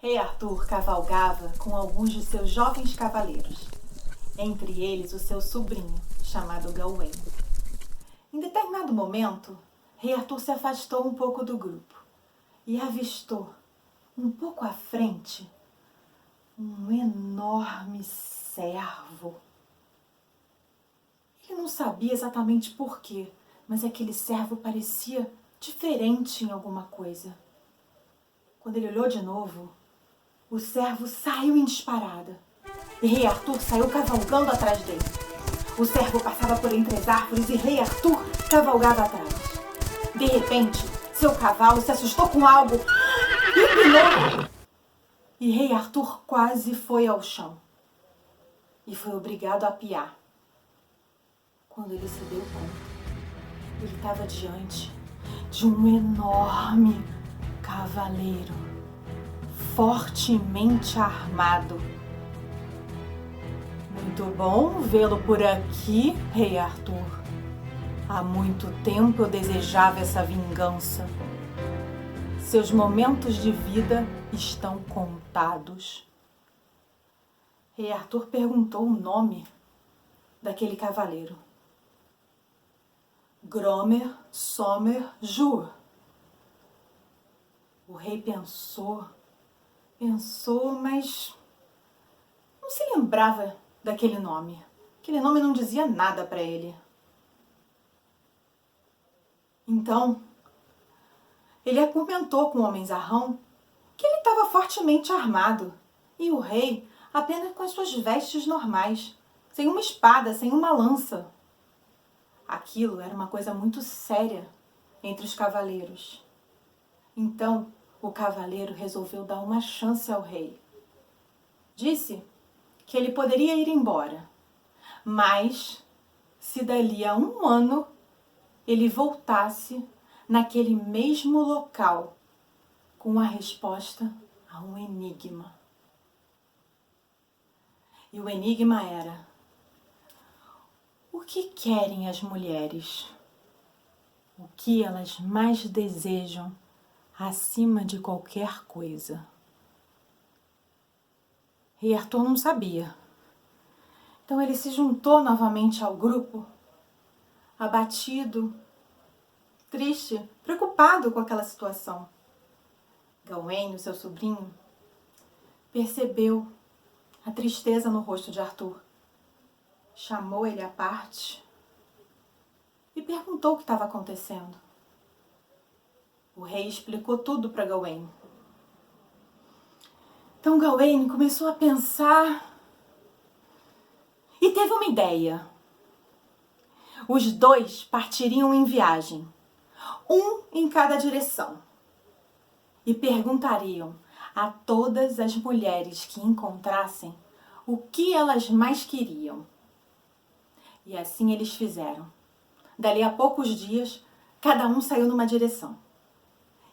Rei Arthur cavalgava com alguns de seus jovens cavaleiros, entre eles o seu sobrinho, chamado Gawain. Em determinado momento, Rei Arthur se afastou um pouco do grupo e avistou, um pouco à frente, um enorme cervo. Ele não sabia exatamente por quê, mas aquele cervo parecia diferente em alguma coisa. Quando ele olhou de novo, o cervo saiu em disparada e Rei Arthur saiu cavalgando atrás dele. O cervo passava por entre as árvores e Rei Arthur cavalgava atrás. De repente, seu cavalo se assustou com algo e empinou. E Rei Arthur quase foi ao chão e foi obrigado a piar. Quando ele se deu conta, ele estava diante de um enorme cavaleiro, fortemente armado. Muito bom vê-lo por aqui, Rei Arthur. Há muito tempo eu desejava essa vingança. Seus momentos de vida estão contados. Rei Arthur perguntou o nome daquele cavaleiro. Gromer Sommer Jur. O rei pensou, mas não se lembrava daquele nome. Aquele nome não dizia nada para ele. Então, ele argumentou com o homenzarrão que ele estava fortemente armado e o rei apenas com as suas vestes normais, sem uma espada, sem uma lança. Aquilo era uma coisa muito séria entre os cavaleiros. Então, o cavaleiro resolveu dar uma chance ao rei. Disse que ele poderia ir embora, mas se dali a 1 ano ele voltasse naquele mesmo local com a resposta a um enigma. E o enigma era: o que querem as mulheres? O que elas mais desejam acima de qualquer coisa? Rei Arthur não sabia. Então ele se juntou novamente ao grupo, abatido, triste, preocupado com aquela situação. Gawain, o seu sobrinho, percebeu a tristeza no rosto de Arthur. Chamou ele à parte e perguntou o que estava acontecendo. O rei explicou tudo para Gawain. Então Gawain começou a pensar e teve uma ideia. Os dois partiriam em viagem, um em cada direção, e perguntariam a todas as mulheres que encontrassem o que elas mais queriam. E assim eles fizeram. Dali a poucos dias, cada um saiu numa direção.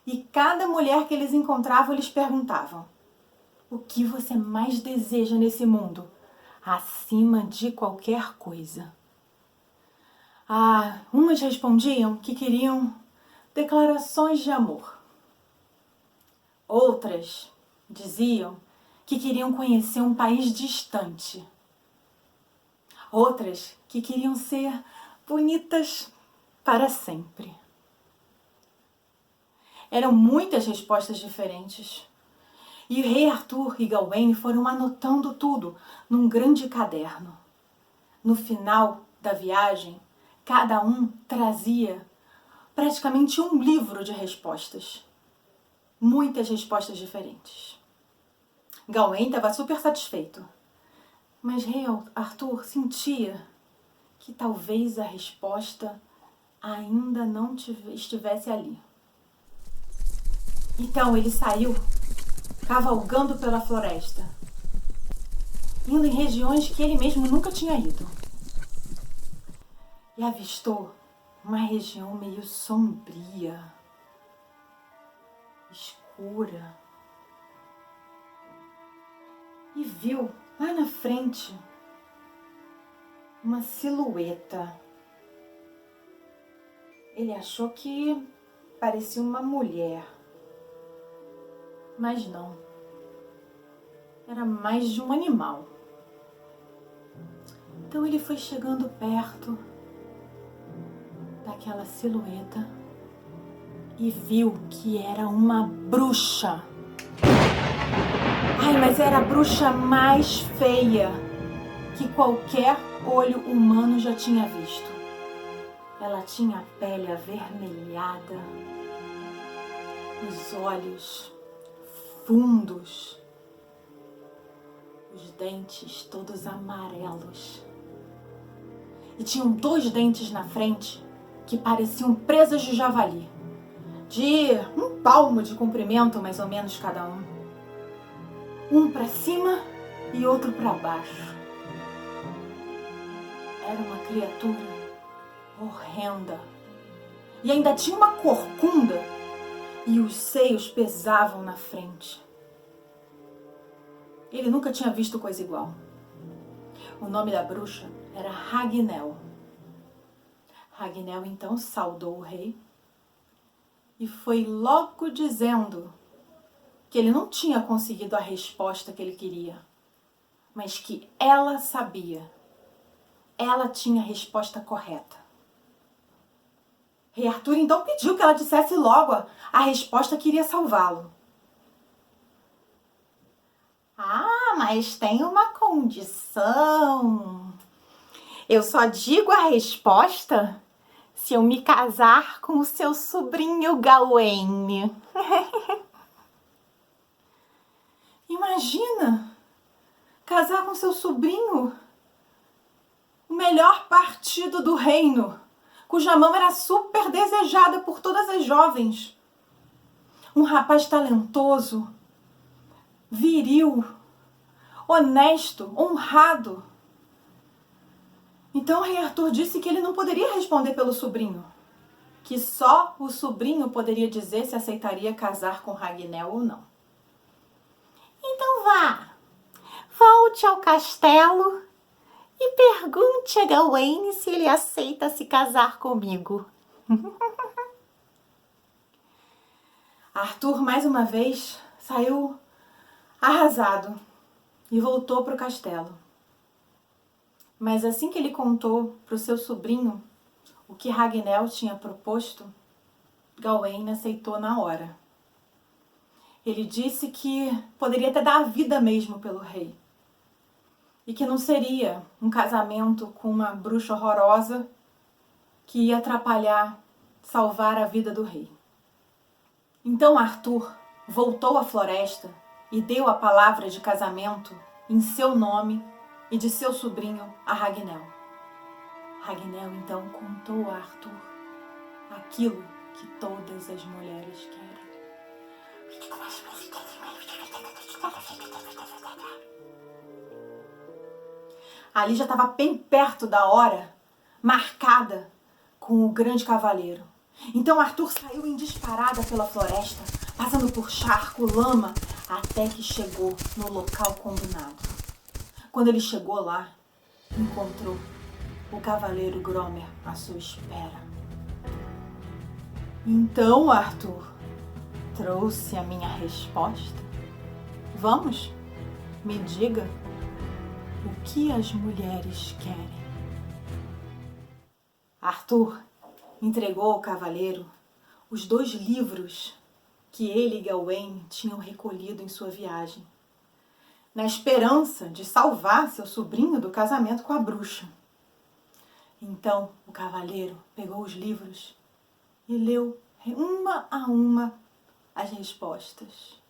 E cada mulher que eles encontravam, eles perguntavam: o que você mais deseja nesse mundo, acima de qualquer coisa? Umas respondiam que queriam declarações de amor. Outras diziam que queriam conhecer um país distante. Outras que queriam ser bonitas para sempre. Eram muitas respostas diferentes. E o rei Arthur e Gawain foram anotando tudo num grande caderno. No final da viagem, cada um trazia praticamente um livro de respostas. Muitas respostas diferentes. Gawain estava super satisfeito, mas rei Arthur sentia que talvez a resposta ainda não estivesse ali. Então ele saiu cavalgando pela floresta, indo em regiões que ele mesmo nunca tinha ido. E avistou uma região meio sombria, escura. E viu lá na frente uma silhueta. Ele achou que parecia uma mulher, mas não. era mais de um animal. Então ele foi chegando perto daquela silhueta e viu que era uma bruxa. Ai, mas era a bruxa mais feia que qualquer olho humano já tinha visto. Ela tinha a pele avermelhada, os olhos fundos, os dentes todos amarelos. E tinham 2 dentes na frente que pareciam presas de javali, de um palmo de comprimento, mais ou menos, cada um. Um para cima e outro para baixo. Era uma criatura horrenda. E ainda tinha uma corcunda e os seios pesavam na frente. Ele nunca tinha visto coisa igual. O nome da bruxa era Ragnell. Ragnell então saudou o rei e foi logo dizendo que ele não tinha conseguido a resposta que ele queria, mas que ela sabia. Ela tinha a resposta correta. Rei Arthur então pediu que ela dissesse logo a resposta que iria salvá-lo. Ah, mas tem uma condição. Eu só digo a resposta se eu me casar com o seu sobrinho Gawain. Imagina, casar com seu sobrinho, o melhor partido do reino, cuja mão era super desejada por todas as jovens. Um rapaz talentoso, viril, honesto, honrado. Então o rei Arthur disse que ele não poderia responder pelo sobrinho, que só o sobrinho poderia dizer se aceitaria casar com Ragnell ou não. Então vá, volte ao castelo e pergunte a Gawain se ele aceita se casar comigo. Arthur, mais uma vez, saiu arrasado e voltou para o castelo. Mas assim que ele contou para o seu sobrinho o que Ragnell tinha proposto, Gawain aceitou na hora. Ele disse que poderia até dar a vida mesmo pelo rei. E que não seria um casamento com uma bruxa horrorosa que ia atrapalhar, salvar a vida do rei. Então Arthur voltou à floresta e deu a palavra de casamento em seu nome e de seu sobrinho a Ragnell. Ragnell então contou a Arthur aquilo que todas as mulheres querem. Ali já estava bem perto da hora marcada com o grande cavaleiro. Então Arthur saiu em disparada pela floresta, passando por charco, lama, até que chegou no local combinado. Quando ele chegou lá, encontrou o cavaleiro Gromer à sua espera. Então, Arthur, trouxe a minha resposta? Vamos, me diga o que as mulheres querem. Arthur entregou ao cavaleiro os 2 livros que ele e Gawain tinham recolhido em sua viagem, na esperança de salvar seu sobrinho do casamento com a bruxa. Então o cavaleiro pegou os livros e leu uma a uma as respostas.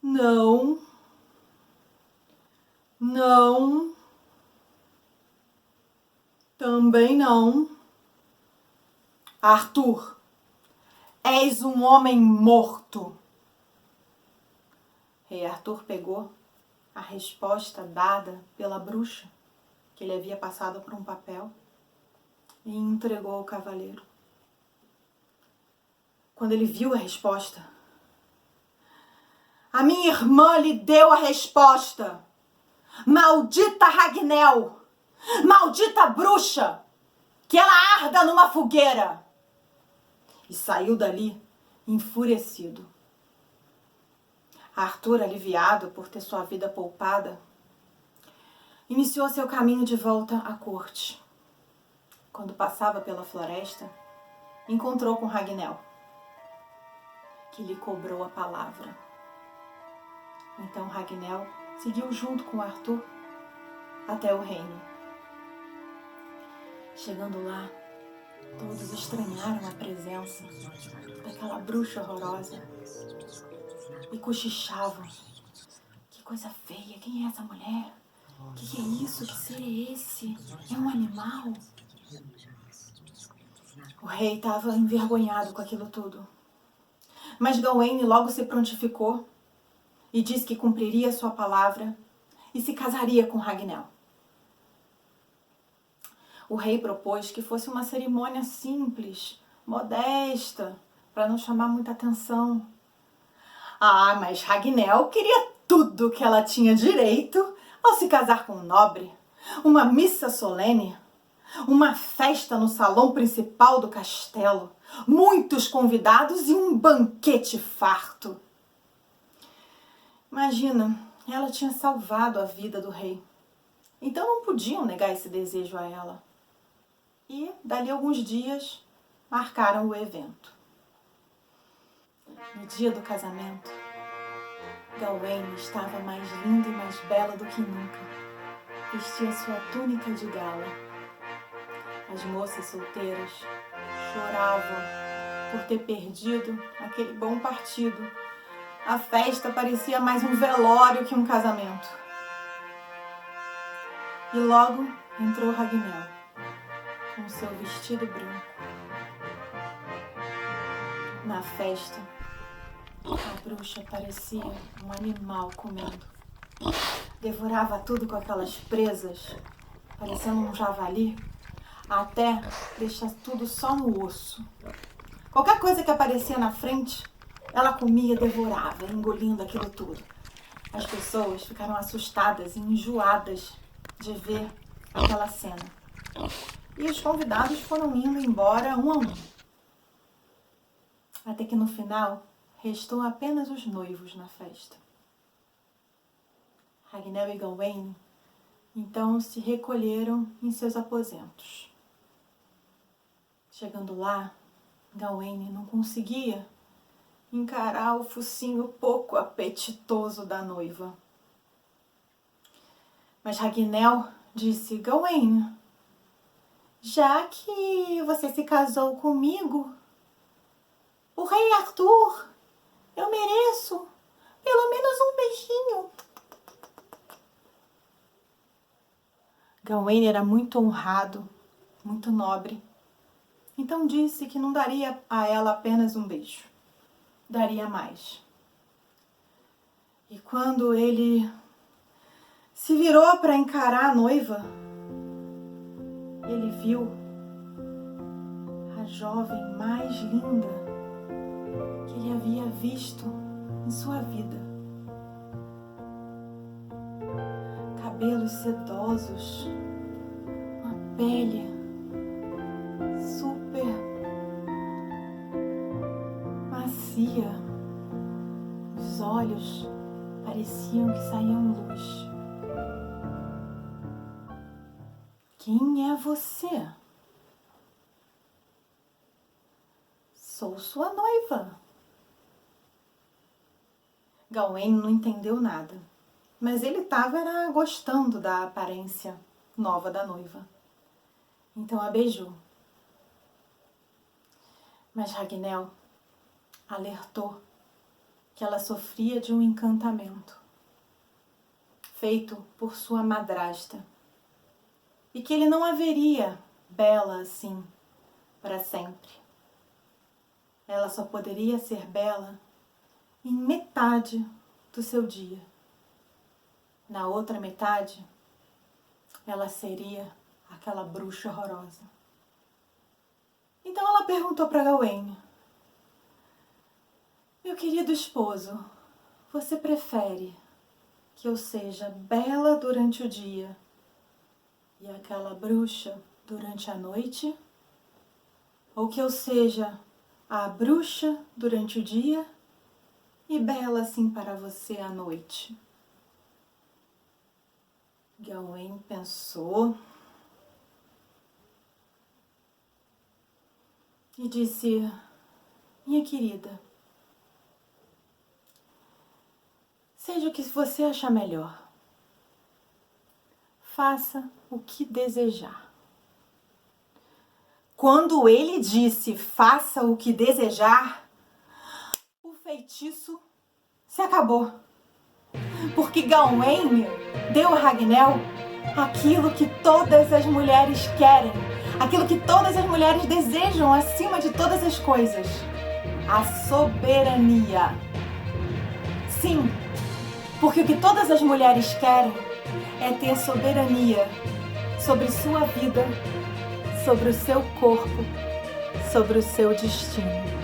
Não, não, também não. Arthur, és um homem morto. Rei Arthur pegou a resposta dada pela bruxa, que ele havia passado por um papel, e entregou ao cavaleiro. Quando ele viu a resposta, a minha irmã lhe deu a resposta. Maldita Ragnell! Maldita bruxa! Que ela arda numa fogueira! E saiu dali enfurecido. Arthur, aliviado por ter sua vida poupada, iniciou seu caminho de volta à corte. Quando passava pela floresta, encontrou com Ragnell, que lhe cobrou a palavra. Então Ragnell seguiu junto com Arthur até o reino. Chegando lá, todos estranharam a presença daquela bruxa horrorosa e cochichavam. Que coisa feia, quem é essa mulher? Que é isso? Que ser é esse? É um animal? O rei estava envergonhado com aquilo tudo. Mas Gawaine logo se prontificou e disse que cumpriria sua palavra e se casaria com Ragnell. O rei propôs que fosse uma cerimônia simples, modesta, para não chamar muita atenção. Ah, mas Ragnell queria tudo que ela tinha direito ao se casar com um nobre. Uma missa solene, uma festa no salão principal do castelo, muitos convidados e um banquete farto. Imagina, ela tinha salvado a vida do rei. Então não podiam negar esse desejo a ela. E, dali a alguns dias, marcaram o evento. No dia do casamento, Gawaine estava mais linda e mais bela do que nunca. Vestia sua túnica de gala. As moças solteiras choravam por ter perdido aquele bom partido. A festa parecia mais um velório que um casamento. E logo entrou Ragnell, com seu vestido branco. Na festa, a bruxa parecia um animal comendo. Devorava tudo com aquelas presas, parecendo um javali, até deixar tudo só no osso. Qualquer coisa que aparecia na frente, ela comia, devorava, engolindo aquilo tudo. As pessoas ficaram assustadas e enjoadas de ver aquela cena. E os convidados foram indo embora um a um. Até que no final, restou apenas os noivos na festa. Ragnell e Gawaine então se recolheram em seus aposentos. Chegando lá, Gawaine não conseguia encarar o focinho pouco apetitoso da noiva. Mas Ragnell disse: Gawaine, já que você se casou comigo, o rei Arthur, eu mereço pelo menos um beijinho. Gawaine era muito honrado, muito nobre. Então disse que não daria a ela apenas um beijo. Daria mais. E quando ele se virou para encarar a noiva, ele viu a jovem mais linda que ele havia visto em sua vida. Cabelos sedosos, uma pele super macia, os olhos pareciam que saíam luz. Quem é você? Sou sua noiva. Gawaine não entendeu nada, mas ele estava gostando da aparência nova da noiva. Então a beijou. Mas Ragnell alertou que ela sofria de um encantamento feito por sua madrasta e que ele não a veria bela assim para sempre. Ela só poderia ser bela em metade do seu dia. Na outra metade, ela seria aquela bruxa horrorosa. Então ela perguntou para Gawaine: meu querido esposo, você prefere que eu seja bela durante o dia e aquela bruxa durante a noite? Ou que eu seja a bruxa durante o dia e bela assim para você à noite. Gawain pensou e disse: minha querida, seja o que você achar melhor. Faça o que desejar. Quando ele disse faça o que desejar, o feitiço se acabou. Porque Gawain deu a Ragnell aquilo que todas as mulheres querem, aquilo que todas as mulheres desejam acima de todas as coisas: a soberania. Sim, porque o que todas as mulheres querem é ter soberania sobre sua vida, sobre o seu corpo, sobre o seu destino.